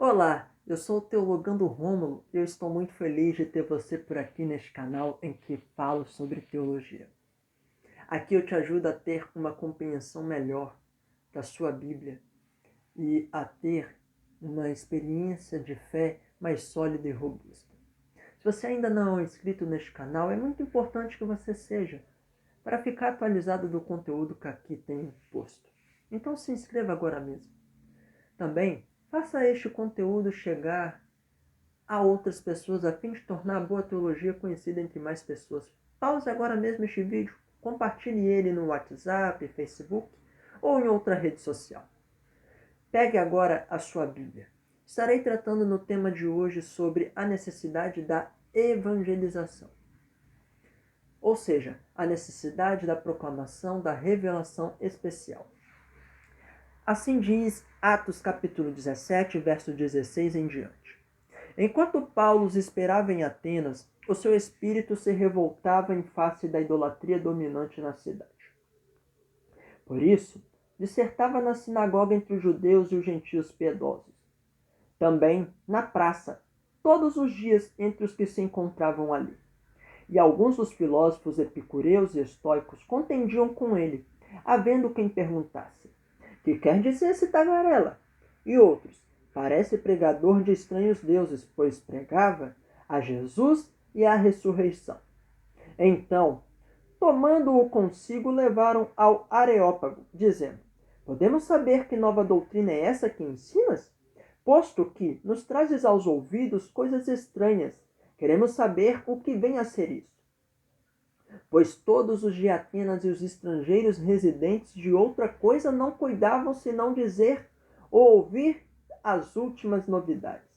Olá, eu sou o Teologando Rômulo e eu estou muito feliz de ter você por aqui neste canal em que falo sobre teologia. Aqui eu te ajudo a ter uma compreensão melhor da sua Bíblia e a ter uma experiência de fé mais sólida e robusta. Se você ainda não é inscrito neste canal, é muito importante que você seja, para ficar atualizado do conteúdo que aqui tenho posto. Então se inscreva agora mesmo. Também faça este conteúdo chegar a outras pessoas a fim de tornar a boa teologia conhecida entre mais pessoas. Pause agora mesmo este vídeo, compartilhe ele no WhatsApp, Facebook ou em outra rede social. Pegue agora a sua Bíblia. Estarei tratando no tema de hoje sobre a necessidade da evangelização. Ou seja, a necessidade da proclamação da revelação especial. Assim diz Atos capítulo 17, verso 16 em diante. Enquanto Paulo os esperava em Atenas, o seu espírito se revoltava em face da idolatria dominante na cidade. Por isso, dissertava na sinagoga entre os judeus e os gentios piedosos. Também na praça, todos os dias entre os que se encontravam ali. E alguns dos filósofos epicureus e estoicos contendiam com ele, havendo quem perguntasse: que quer dizer esse tagarela? E outros: parece pregador de estranhos deuses, pois pregava a Jesus e a ressurreição. Então, tomando-o consigo, levaram ao Areópago, dizendo: podemos saber que nova doutrina é essa que ensinas? Posto que nos trazes aos ouvidos coisas estranhas, queremos saber o que vem a ser isso. Pois todos os de Atenas e os estrangeiros residentes de outra coisa não cuidavam senão dizer ou ouvir as últimas novidades.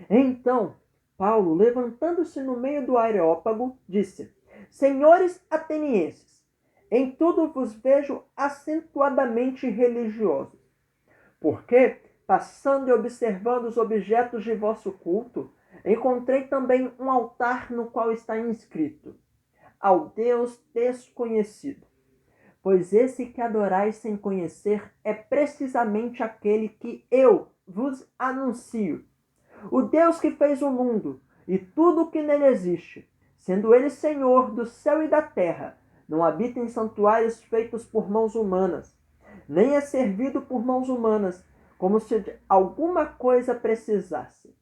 Então, Paulo, levantando-se no meio do Areópago, disse: senhores atenienses, em tudo vos vejo acentuadamente religiosos. Porque, passando e observando os objetos de vosso culto, encontrei também um altar no qual está inscrito: ao Deus desconhecido. Pois esse que adorais sem conhecer é precisamente aquele que eu vos anuncio. O Deus que fez o mundo e tudo o que nele existe, sendo ele Senhor do céu e da terra, não habita em santuários feitos por mãos humanas, nem é servido por mãos humanas, como se de alguma coisa precisasse.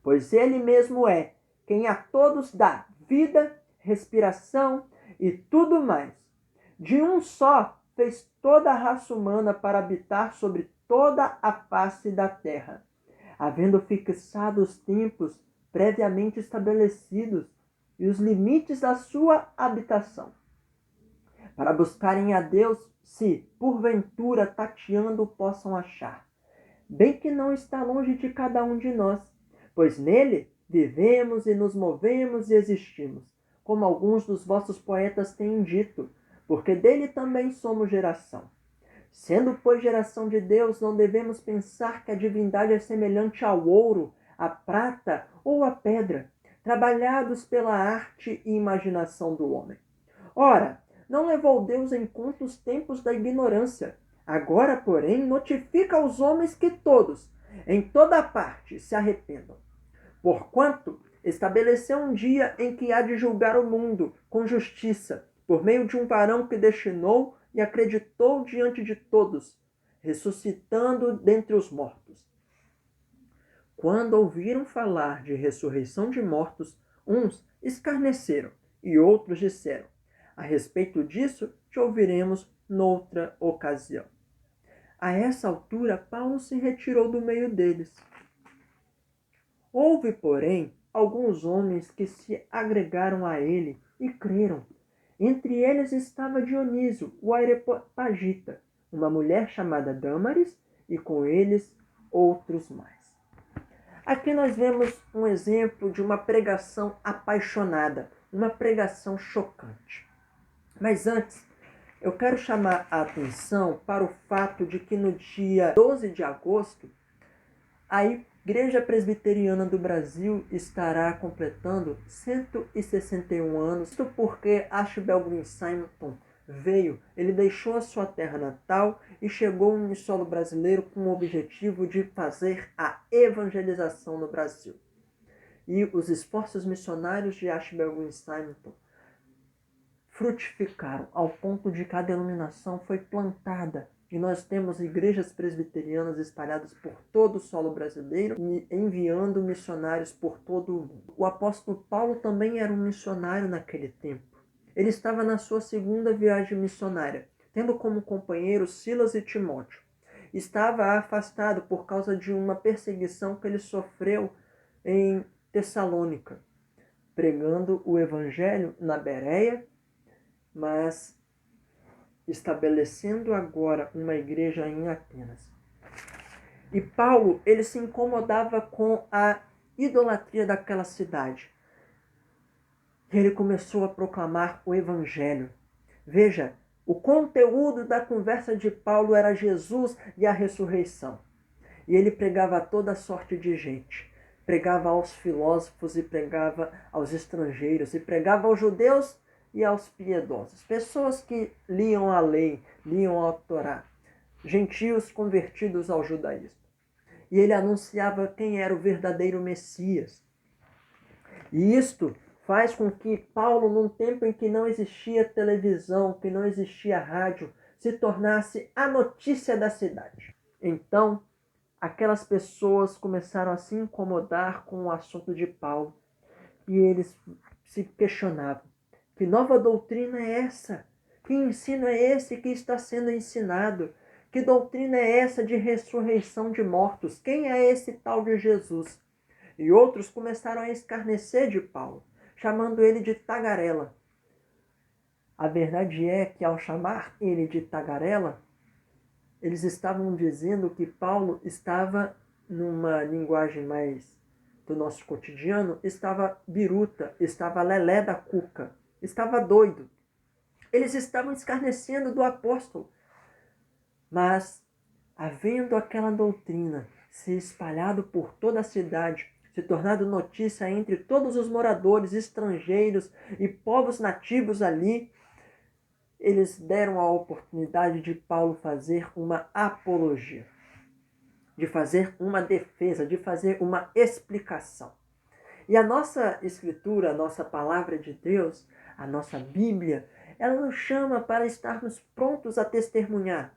Pois ele mesmo é quem a todos dá vida, respiração e tudo mais. De um só fez toda a raça humana para habitar sobre toda a face da terra, havendo fixado os tempos previamente estabelecidos e os limites da sua habitação, para buscarem a Deus, se, porventura, tateando, possam achar. Bem que não está longe de cada um de nós, pois nele vivemos e nos movemos e existimos, como alguns dos vossos poetas têm dito, porque dele também somos geração. Sendo, pois, geração de Deus, não devemos pensar que a divindade é semelhante ao ouro, à prata ou à pedra, trabalhados pela arte e imaginação do homem. Ora, não levou Deus em conta os tempos da ignorância. Agora, porém, notifica aos homens que todos, em toda parte, se arrependam. Porquanto estabeleceu um dia em que há de julgar o mundo com justiça, por meio de um varão que destinou e acreditou diante de todos, ressuscitando dentre os mortos. Quando ouviram falar de ressurreição de mortos, uns escarneceram e outros disseram: a respeito disso te ouviremos noutra ocasião. A essa altura, Paulo se retirou do meio deles. Houve, porém, alguns homens que se agregaram a ele e creram. Entre eles estava Dionísio, o Areopagita, uma mulher chamada Dâmaris, e com eles outros mais. Aqui nós vemos um exemplo de uma pregação apaixonada, uma pregação chocante. Mas antes, eu quero chamar a atenção para o fato de que no dia 12 de agosto, a Igreja Presbiteriana do Brasil estará completando 161 anos, isto porque Ashbel Green Simonton ele deixou a sua terra natal e chegou em solo brasileiro com o objetivo de fazer a evangelização no Brasil. E os esforços missionários de Ashbel Steinmetz frutificaram ao ponto de que a denominação foi plantada. E nós temos igrejas presbiterianas espalhadas por todo o solo brasileiro e enviando missionários por todo o mundo. O apóstolo Paulo também era um missionário naquele tempo. Ele estava na sua segunda viagem missionária, tendo como companheiros Silas e Timóteo. Estava afastado por causa de uma perseguição que ele sofreu em Tessalônica, pregando o evangelho na Bereia, mas estabelecendo agora uma igreja em Atenas. E Paulo, ele se incomodava com a idolatria daquela cidade. Ele começou a proclamar o evangelho. Veja, o conteúdo da conversa de Paulo era Jesus e a ressurreição. E ele pregava a toda sorte de gente. Pregava aos filósofos e pregava aos estrangeiros. E pregava aos judeus e aos piedosos. Pessoas que liam a lei, liam a Torá. Gentios convertidos ao judaísmo. E ele anunciava quem era o verdadeiro Messias. E isto faz com que Paulo, num tempo em que não existia televisão, que não existia rádio, se tornasse a notícia da cidade. Então, aquelas pessoas começaram a se incomodar com o assunto de Paulo. E eles se questionavam: que nova doutrina é essa? Que ensino é esse que está sendo ensinado? Que doutrina é essa de ressurreição de mortos? Quem é esse tal de Jesus? E outros começaram a escarnecer de Paulo, chamando ele de tagarela. A verdade é que, ao chamar ele de tagarela, eles estavam dizendo que Paulo estava, numa linguagem mais do nosso cotidiano, estava biruta, estava lelé da cuca, estava doido. Eles estavam escarnecendo do apóstolo. Mas, havendo aquela doutrina se espalhado por toda a cidade, se tornado notícia entre todos os moradores estrangeiros e povos nativos ali, eles deram a oportunidade de Paulo fazer uma apologia, de fazer uma defesa, de fazer uma explicação. E a nossa escritura, a nossa palavra de Deus, a nossa Bíblia, ela nos chama para estarmos prontos a testemunhar,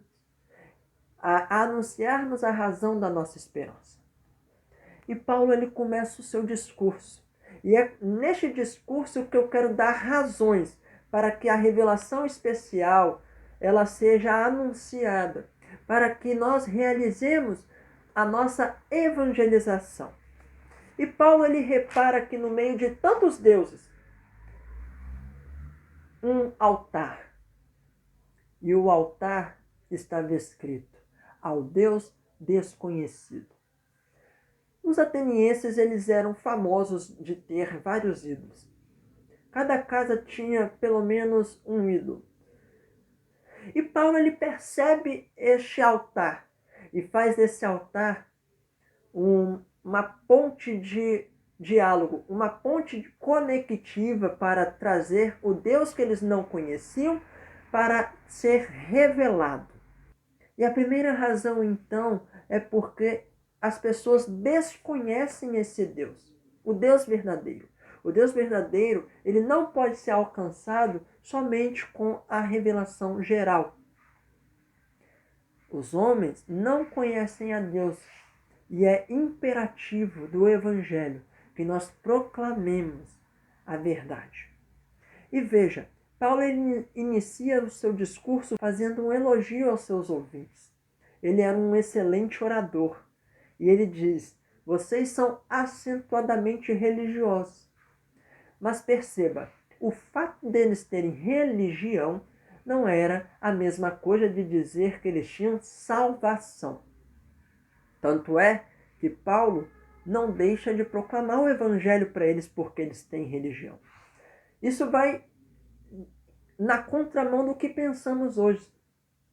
a anunciarmos a razão da nossa esperança. E Paulo, ele começa o seu discurso. E é neste discurso que eu quero dar razões para que a revelação especial ela seja anunciada, para que nós realizemos a nossa evangelização. E Paulo, ele repara que no meio de tantos deuses, um altar. E o altar estava escrito: ao Deus desconhecido. Os atenienses, eles eram famosos de ter vários ídolos. Cada casa tinha pelo menos um ídolo. E Paulo, ele percebe este altar e faz desse altar uma ponte de diálogo, uma ponte conectiva para trazer o Deus que eles não conheciam para ser revelado. E a primeira razão, então, é porque as pessoas desconhecem esse Deus, o Deus verdadeiro. O Deus verdadeiro, ele não pode ser alcançado somente com a revelação geral. Os homens não conhecem a Deus e é imperativo do Evangelho que nós proclamemos a verdade. E veja, Paulo, ele inicia o seu discurso fazendo um elogio aos seus ouvintes. Ele era um excelente orador. E ele diz: vocês são acentuadamente religiosos. Mas perceba, o fato deles terem religião não era a mesma coisa de dizer que eles tinham salvação. Tanto é que Paulo não deixa de proclamar o evangelho para eles porque eles têm religião. Isso vai na contramão do que pensamos hoje,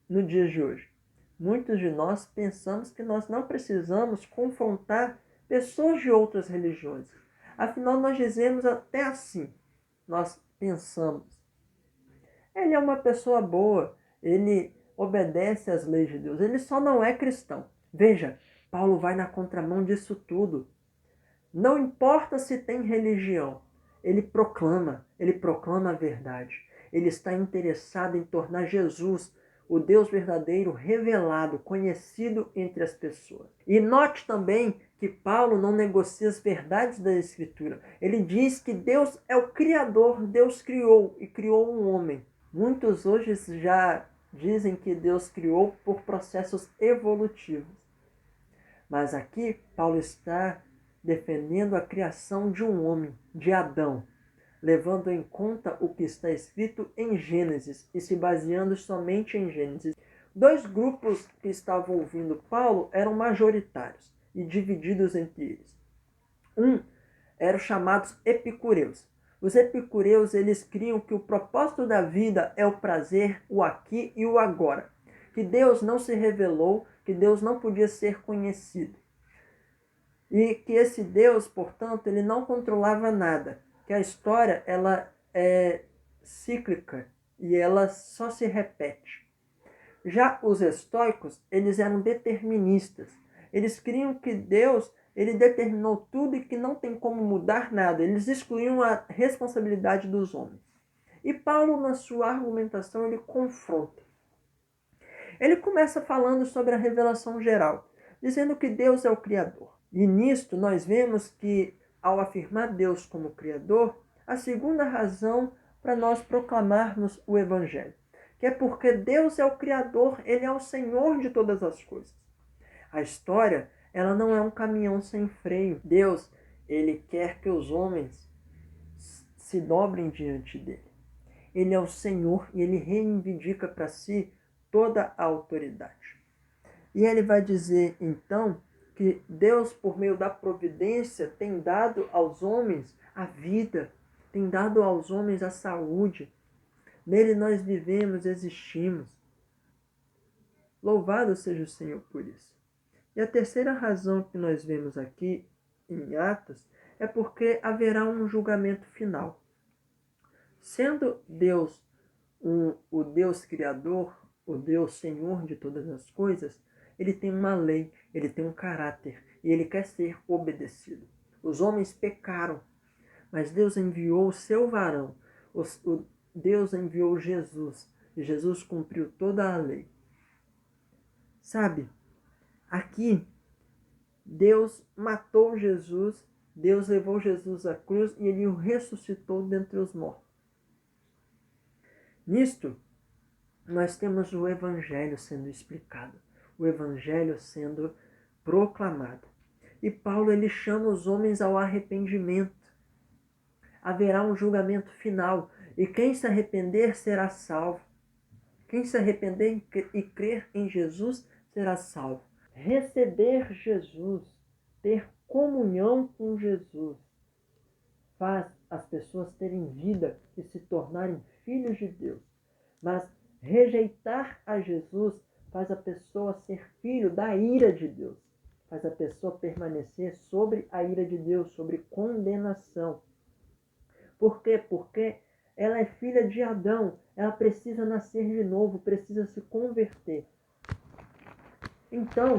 no dia de hoje. Muitos de nós pensamos que nós não precisamos confrontar pessoas de outras religiões. Afinal, nós dizemos até assim, nós pensamos: Ele é uma pessoa boa, ele obedece às leis de Deus, ele só não é cristão. Veja, Paulo vai na contramão disso tudo. Não importa se tem religião, ele proclama a verdade. Ele está interessado em tornar Jesus, o Deus verdadeiro, revelado, conhecido entre as pessoas. E note também que Paulo não negocia as verdades da Escritura. Ele diz que Deus é o Criador, Deus criou e criou um homem. Muitos hoje já dizem que Deus criou por processos evolutivos. Mas aqui Paulo está defendendo a criação de um homem, de Adão, levando em conta o que está escrito em Gênesis e se baseando somente em Gênesis. Dois grupos que estavam ouvindo Paulo eram majoritários e divididos entre eles. Um eram chamados epicureus. Os epicureus, eles criam que o propósito da vida é o prazer, o aqui e o agora. Que Deus não se revelou, que Deus não podia ser conhecido. E que esse Deus, portanto, ele não controlava nada. Que a história, ela é cíclica e ela só se repete. Já os estoicos, eles eram deterministas. Eles criam que Deus, ele determinou tudo e que não tem como mudar nada. Eles excluíam a responsabilidade dos homens. E Paulo, na sua argumentação, ele confronta. Ele começa falando sobre a revelação geral, dizendo que Deus é o Criador. E nisto nós vemos que, ao afirmar Deus como Criador, a segunda razão para nós proclamarmos o Evangelho, que é porque Deus é o Criador, Ele é o Senhor de todas as coisas. A história, ela não é um caminhão sem freio. Deus, Ele quer que os homens se dobrem diante dEle. Ele é o Senhor e Ele reivindica para si toda a autoridade. E Ele vai dizer, então, que Deus, por meio da providência, tem dado aos homens a vida, tem dado aos homens a saúde. Nele nós vivemos, existimos. Louvado seja o Senhor por isso. E a terceira razão que nós vemos aqui em Atos é porque haverá um julgamento final. Sendo Deus o Deus Criador, o Deus Senhor de todas as coisas, ele tem uma lei, ele tem um caráter e ele quer ser obedecido. Os homens pecaram, mas Deus enviou o seu varão, Deus enviou Jesus e Jesus cumpriu toda a lei. Sabe, aqui Deus matou Jesus, Deus levou Jesus à cruz e ele o ressuscitou dentre os mortos. Nisto, nós temos o Evangelho sendo explicado, o Evangelho sendo proclamado. E Paulo, ele chama os homens ao arrependimento. Haverá um julgamento final, e quem se arrepender será salvo. Quem se arrepender e crer em Jesus será salvo. Receber Jesus, ter comunhão com Jesus, faz as pessoas terem vida e se tornarem filhos de Deus. Mas rejeitar a Jesus faz a pessoa ser filho da ira de Deus. Faz a pessoa permanecer sobre a ira de Deus, sobre condenação. Por quê? Porque ela é filha de Adão. Ela precisa nascer de novo, precisa se converter. Então,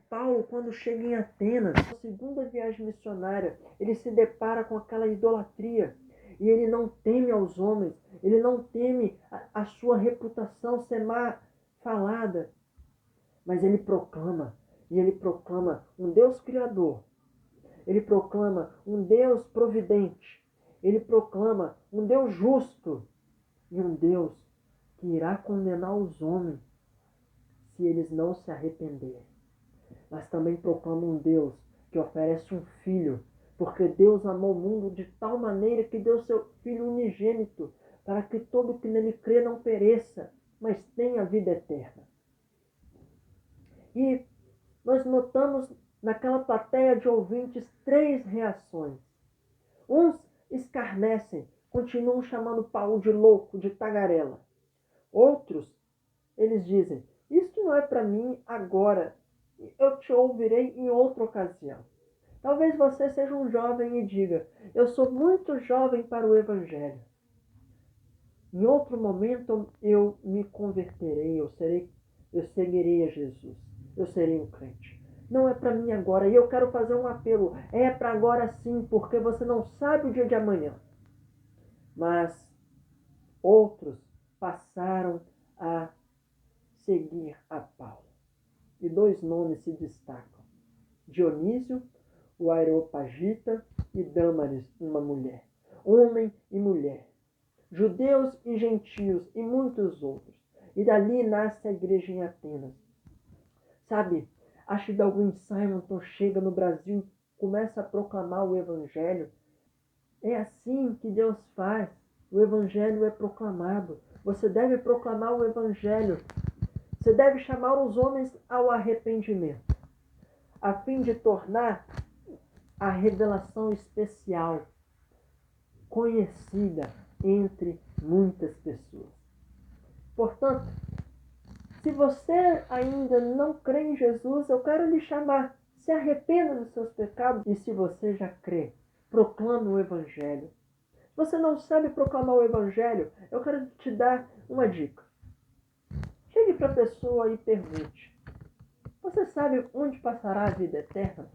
Paulo, quando chega em Atenas, na segunda viagem missionária, ele se depara com aquela idolatria. E ele não teme aos homens, ele não teme a sua reputação ser má falada. Mas ele proclama, e ele proclama um Deus criador. Ele proclama um Deus providente. Ele proclama um Deus justo. E um Deus que irá condenar os homens se eles não se arrependerem. Mas também proclama um Deus que oferece um filho, porque Deus amou o mundo de tal maneira que deu seu Filho unigênito, para que todo que nele crê não pereça, mas tenha vida eterna. E nós notamos naquela plateia de ouvintes 3 reações. Uns escarnecem, continuam chamando Paulo de louco, de tagarela. Outros, eles dizem, isto não é para mim agora, eu te ouvirei em outra ocasião. Talvez você seja um jovem e diga, eu sou muito jovem para o Evangelho. Em outro momento eu me converterei, eu seguirei a Jesus, eu serei um crente. Não é para mim agora, e eu quero fazer um apelo, é para agora sim, porque você não sabe o dia de amanhã. Mas outros passaram a seguir a Paulo. E dois nomes se destacam: Dionísio, o Areopagita, e Dâmaris, uma mulher. Homem e mulher, judeus e gentios e muitos outros. E dali nasce a igreja em Atenas. Sabe, acho que algum Simonton chega no Brasil e começa a proclamar o evangelho. É assim que Deus faz. O evangelho é proclamado. Você deve proclamar o evangelho. Você deve chamar os homens ao arrependimento, a fim de tornar a revelação especial conhecida entre muitas pessoas. Portanto, se você ainda não crê em Jesus, eu quero lhe chamar. Se arrependa dos seus pecados. E se você já crê, proclame o evangelho. Se você não sabe proclamar o evangelho, eu quero te dar uma dica. Chegue para a pessoa e pergunte: você sabe onde passará a vida eterna?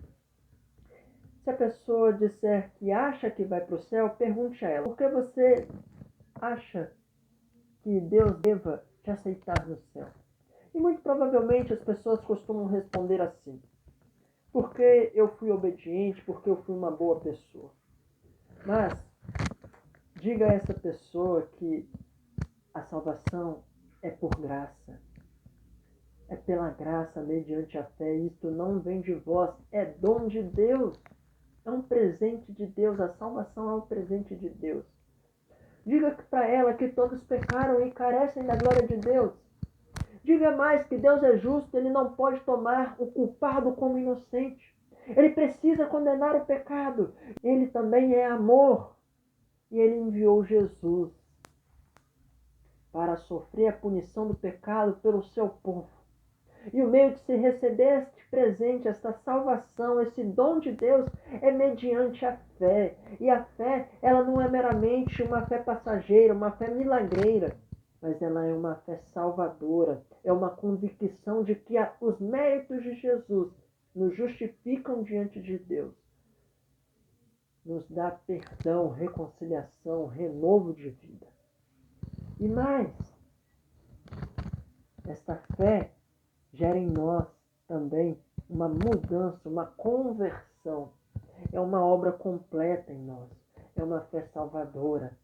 Se a pessoa disser que acha que vai para o céu, pergunte a ela: por que você acha que Deus deva te aceitar no céu? E muito provavelmente as pessoas costumam responder assim: porque eu fui obediente, porque eu fui uma boa pessoa. Mas diga a essa pessoa que a salvação é por graça. É pela graça, mediante a fé. Isto não vem de vós, é dom de Deus. É um presente de Deus. A salvação é um presente de Deus. Diga para ela que todos pecaram e carecem da glória de Deus. Diga mais que Deus é justo, Ele não pode tomar o culpado como inocente. Ele precisa condenar o pecado. Ele também é amor. E Ele enviou Jesus para sofrer a punição do pecado pelo seu povo. E o meio de se receber este presente, esta salvação, esse dom de Deus, é mediante a fé. E a fé, ela não é meramente uma fé passageira, uma fé milagreira, mas ela é uma fé salvadora. É uma convicção de que os méritos de Jesus nos justificam diante de Deus. Nos dá perdão, reconciliação, renovo de vida. E mais, esta fé gera em nós também uma mudança, uma conversão. É uma obra completa em nós. É uma fé salvadora.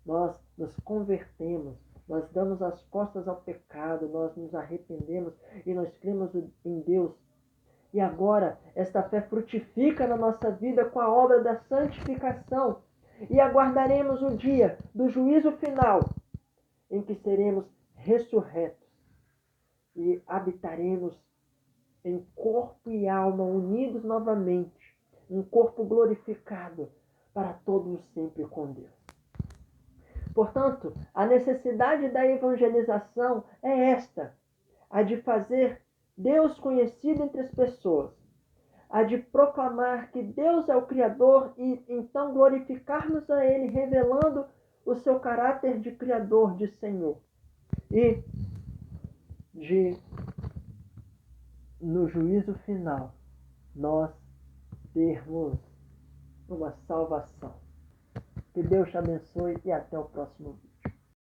Nós nos convertemos, nós damos as costas ao pecado, nós nos arrependemos e nós cremos em Deus. E agora esta fé frutifica na nossa vida com a obra da santificação. E aguardaremos o dia do juízo final, em que seremos ressurretos e habitaremos em corpo e alma unidos novamente, um corpo glorificado para todos sempre com Deus. Portanto, a necessidade da evangelização é esta: a de fazer Deus conhecido entre as pessoas, a de proclamar que Deus é o Criador e então glorificarmos a Ele, revelando o seu caráter de Criador, de Senhor, e de, no juízo final, nós termos uma salvação. Que Deus te abençoe e até o próximo vídeo.